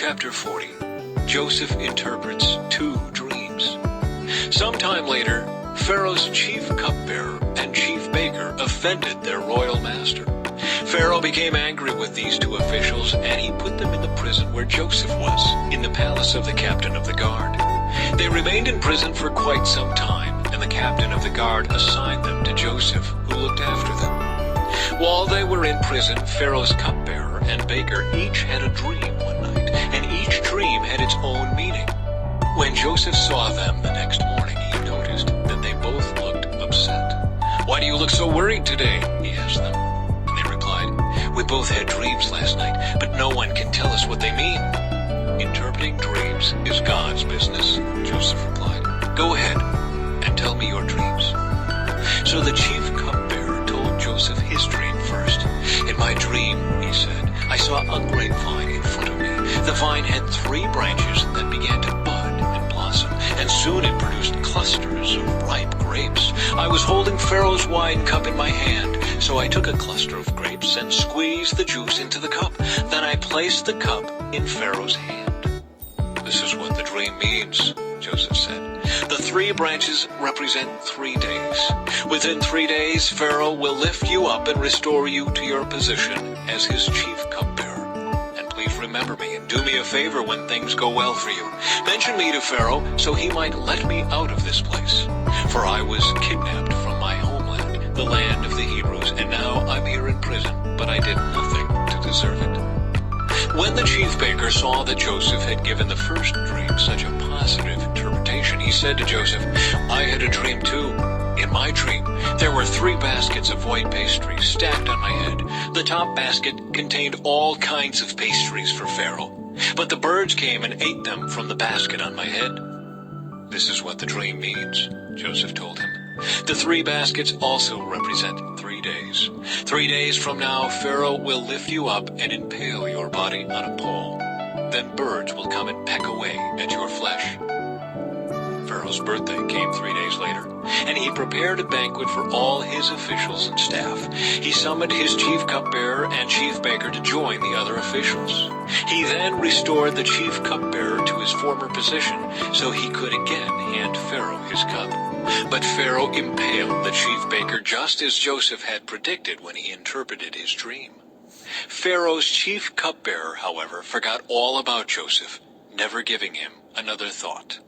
Chapter 40. Joseph interprets two dreams. Sometime later, Pharaoh's chief cupbearer and chief baker offended their royal master. Pharaoh became angry with these two officials, and he put them in the prison where Joseph was, in the palace of the captain of the guard. They remained in prison for quite some time, and the captain of the guard assigned them to Joseph, who looked after them. While they were in prison, Pharaoh's cupbearer and baker each had a dream one night, and each dream had its own meaning. When Joseph saw them the next morning, he noticed that they both looked upset. "Why do you look so worried today?" he asked them. And they replied, "We both had dreams last night, but no one can tell us what they mean." "Interpreting dreams is God's business," Joseph replied. "Go ahead and tell me your dreams." So the chief cupbearer told Joseph his dream first. "In my dream," he said, "I saw a grapevine in front of me. The vine had 3 branches that began to bud and blossom, and soon it produced clusters of ripe grapes. I was holding Pharaoh's wine cup in my hand, so I took a cluster of grapes and squeezed the juice into the cup. Then I placed the cup in Pharaoh's hand." "This is what the dream means," Joseph said. "The 3 branches represent 3 days. Within 3 days, Pharaoh will lift you up and restore you to your position as his chief cupbearer. And please remember me and do me a favor when things go well for you. Mention me to Pharaoh so he might let me out of this place. For I was kidnapped from my homeland, the land of the Hebrews, and now I'm here in prison, but I did nothing to deserve it." When the chief baker saw that Joseph had given the first dream such a positive interpretation, he said to Joseph, "I had a dream too. In my dream, there were 3 baskets of white pastry stacked on my head. The top basket contained all kinds of pastries for Pharaoh, but the birds came and ate them from the basket on my head." "This is what the dream means," Joseph told him. "The 3 baskets also represent 3 days. 3 days from now, Pharaoh will lift you up and impale your body on a pole. Then birds will come and peck away at your flesh." Pharaoh's birthday came 3 days later, and he prepared a banquet for all his officials and staff. He summoned his chief cupbearer and chief baker to join the other officials. He then restored the chief cupbearer to his former position, so he could again hand Pharaoh his cup. But Pharaoh impaled the chief baker just as Joseph had predicted when he interpreted his dream. Pharaoh's chief cupbearer, however, forgot all about Joseph, never giving him another thought.